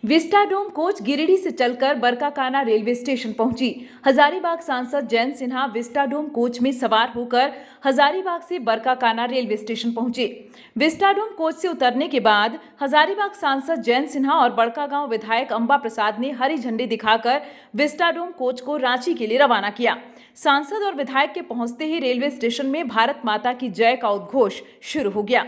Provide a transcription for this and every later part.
Vistadome coach Giridih से चलकर Barkakana railway station पहुंची। हजारीबाग सांसद जयंत सिन्हा विस्टाडोम कोच में सवार होकर हजारीबाग से बरकाकाना रेलवे स्टेशन पहुंचे। विस्टाडोम कोच से उतरने के बाद हजारीबाग सांसद जयंत सिन्हा और बड़कागांव विधायक अंबा प्रसाद ने हरी झंडी दिखाकर विस्टाडोम कोच को रांची के लिए रवाना किया। सांसद और विधायक के पहुंचते ही रेलवे स्टेशन में भारत माता की जय का उद्घोष शुरू हो गया।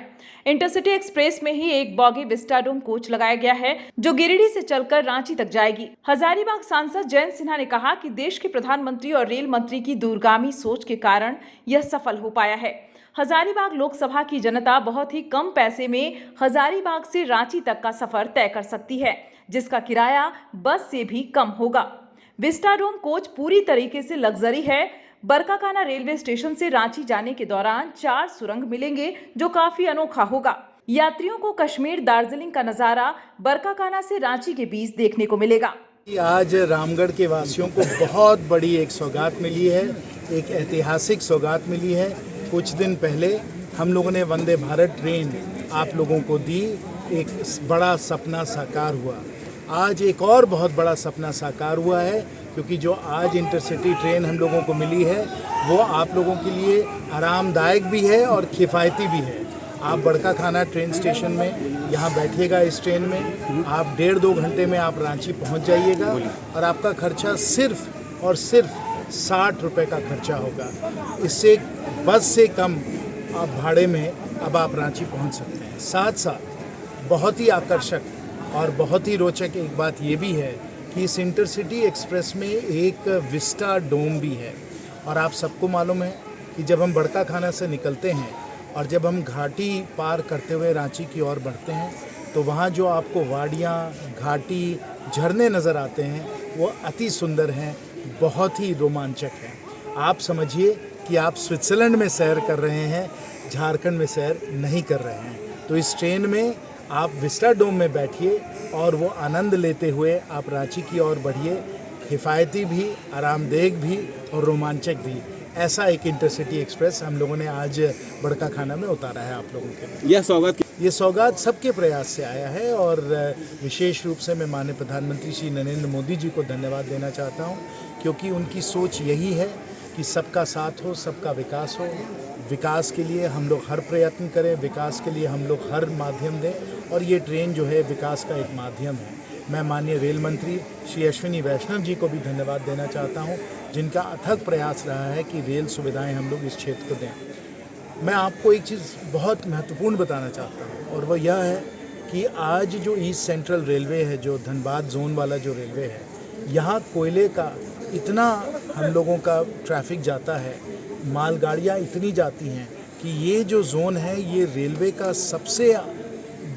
इंटरसिटी एक्सप्रेस में ही एक बॉगी विस्टाडोम कोच लगाया गया है जो गिरिडीह से चलकर रांची तक जाएगी। हजारीबाग सांसद जयंत सिन्हा ने कहा कि देश के प्रधानमंत्री और रेल मंत्री की दूरगामी सोच के कारण यह सफल हो पाया है। हजारीबाग लोकसभा की जनता बहुत ही कम पैसे में हजारीबाग से रांची तक का सफर तय कर सकती है, जिसका किराया बस से भी कम होगा। विस्टाडोम कोच पूरी तरीके से लग्जरी है। बरकाकाना रेलवे स्टेशन से रांची जाने के दौरान 4 सुरंग मिलेंगे जो काफी अनोखा होगा। यात्रियों को कश्मीर दार्जिलिंग का नजारा बरकाकाना से रांची के बीच देखने को मिलेगा। आज रामगढ़ के वासियों को बहुत बड़ी एक सौगात मिली है, एक ऐतिहासिक सौगात मिली है। कुछ दिन पहले हम लोगों ने वंदे भारत ट्रेन आप लोगों को दी, एक बड़ा सपना साकार हुआ। आज एक और बहुत बड़ा सपना साकार हुआ है, क्योंकि जो आज इंटरसिटी ट्रेन हम लोगों को मिली है वो आप लोगों के लिए आरामदायक भी है और किफ़ायती भी है। आप बड़काकाना ट्रेन स्टेशन में यहाँ बैठिएगा, इस ट्रेन में आप 1.5-2 घंटे में आप रांची पहुँच जाइएगा और आपका खर्चा सिर्फ और सिर्फ 60 रुपये का खर्चा होगा। इससे बस से कम आप भाड़े में अब आप रांची पहुँच सकते हैं। साथ साथ बहुत ही आकर्षक और बहुत ही रोचक एक बात ये भी है कि इस इंटरसिटी एक्सप्रेस में एक विस्टाडोम भी है। और आप सबको मालूम है कि जब हम बड़काकाना से निकलते हैं और जब हम घाटी पार करते हुए रांची की ओर बढ़ते हैं तो वहाँ जो आपको वादियाँ, घाटी, झरने नज़र आते हैं वो अति सुंदर हैं, बहुत ही रोमांचक हैं। आप समझिए कि आप स्विट्ज़रलैंड में सैर कर रहे हैं, झारखंड में सैर नहीं कर रहे हैं। तो इस ट्रेन में आप विस्टाडोम में बैठिए और वो आनंद लेते हुए आप रांची की ओर बढ़िए। किफ़ायती भी, आरामदेह भी और रोमांचक भी, ऐसा एक इंटरसिटी एक्सप्रेस हम लोगों ने आज बड़काकाना में उतारा है आप लोगों के लिए। ये सौगात सबके प्रयास से आया है और विशेष रूप से मैं माननीय प्रधानमंत्री श्री नरेंद्र मोदी जी को धन्यवाद देना चाहता हूँ, क्योंकि उनकी सोच यही है कि सबका साथ हो, सबका विकास हो। विकास के लिए हम लोग हर प्रयत्न करें, विकास के लिए हम लोग हर माध्यम दें, और ये ट्रेन जो है विकास का एक माध्यम है। मैं माननीय रेल मंत्री श्री अश्विनी वैष्णव जी को भी धन्यवाद देना चाहता हूं, जिनका अथक प्रयास रहा है कि रेल सुविधाएं हम लोग इस क्षेत्र को दें। मैं आपको एक चीज़ बहुत महत्वपूर्ण बताना चाहता हूं, और वह यह है कि आज जो ईस्ट सेंट्रल रेलवे है, जो धनबाद जोन वाला जो रेलवे है, यहाँ कोयले का इतना हम लोगों का ट्रैफिक जाता है, मालगाड़ियाँ इतनी जाती हैं कि ये जो जोन है ये रेलवे का सबसे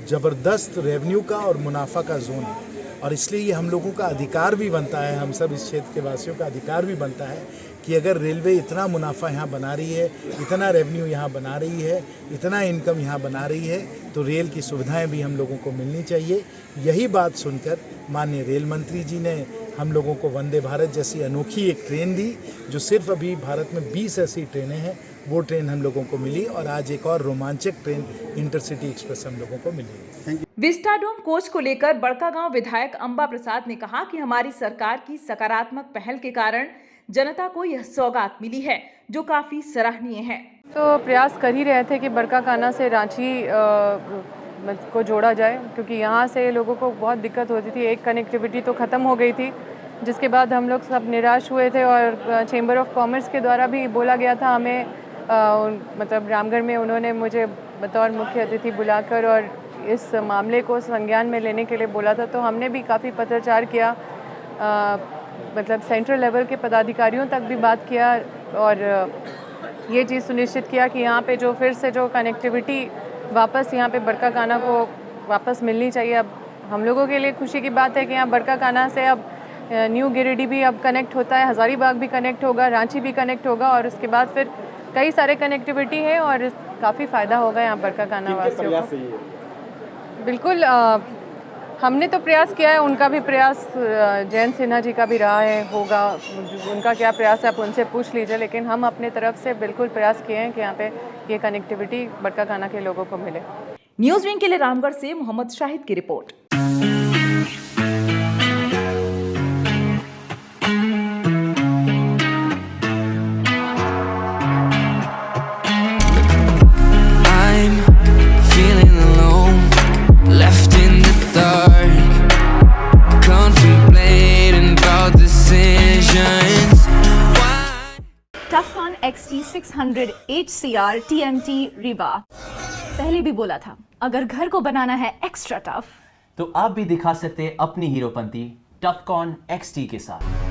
ज़बरदस्त रेवेन्यू का और मुनाफा का जोन है। और इसलिए ये हम लोगों का अधिकार भी बनता है, हम सब इस क्षेत्र के वासियों का अधिकार भी बनता है कि अगर रेलवे इतना मुनाफा यहाँ बना रही है, इतना रेवेन्यू यहाँ बना रही है, इतना इनकम यहाँ बना रही है, तो रेल की सुविधाएं भी हम लोगों को मिलनी चाहिए। यही बात सुनकर माननीय रेल मंत्री जी ने हम लोगों को वंदे भारत जैसी अनोखी एक ट्रेन दी, जो सिर्फ अभी भारत में 20 ऐसी ट्रेनें हैं, वो ट्रेन हम लोगों को मिली, और आज एक और रोमांचक ट्रेन इंटरसिटी एक्सप्रेस हम लोगों को मिली। Thank you. विस्टाडोम कोच को लेकर बड़कागांव विधायक अंबा प्रसाद ने कहा कि हमारी सरकार की सकारात्मक पहल के कारण जनता को यह सौगात मिली है, जो काफी सराहनीय है। तो प्रयास कर ही रहे थे कि बरकाकाना से रांची को जोड़ा जाए, क्योंकि यहाँ से लोगों को बहुत दिक्कत होती थी। एक कनेक्टिविटी तो ख़त्म हो गई थी, जिसके बाद हम लोग सब निराश हुए थे, और चेंबर ऑफ कॉमर्स के द्वारा भी बोला गया था हमें, मतलब रामगढ़ में उन्होंने मुझे बतौर मुख्य अतिथि बुलाकर और इस मामले को संज्ञान में लेने के लिए बोला था। तो हमने भी काफ़ी पत्राचार किया, मतलब सेंट्रल लेवल के पदाधिकारियों तक भी बात किया, और ये चीज़ सुनिश्चित किया कि यहाँ पे जो फिर से जो कनेक्टिविटी वापस यहाँ पे बरकाकाना को वापस मिलनी चाहिए। अब हम लोगों के लिए खुशी की बात है कि यहाँ बरकाकाना से अब न्यू गिरिडीह भी अब कनेक्ट होता है, हजारीबाग भी कनेक्ट होगा, रांची भी कनेक्ट होगा, और उसके बाद फिर कई सारे कनेक्टिविटी है और काफ़ी फ़ायदा होगा यहाँ बरकाकाना वासियों को। बिल्कुल, हमने तो प्रयास किया है, उनका भी प्रयास जयंत सिन्हा जी का भी रहा है, होगा, उनका क्या प्रयास है आप उनसे पूछ लीजिए, लेकिन हम अपने तरफ से बिल्कुल प्रयास किए हैं कि यहाँ पे ये कनेक्टिविटी बरकाकाना के लोगों को मिले। न्यूज़ विंग के लिए रामगढ़ से मोहम्मद शाहिद की report. XT 600 HCR TMT Riva। पहले भी बोला था, अगर घर को बनाना है एक्स्ट्रा टफ तो आप भी दिखा सकते हैं अपनी हीरोपंती टफकॉन XT के साथ।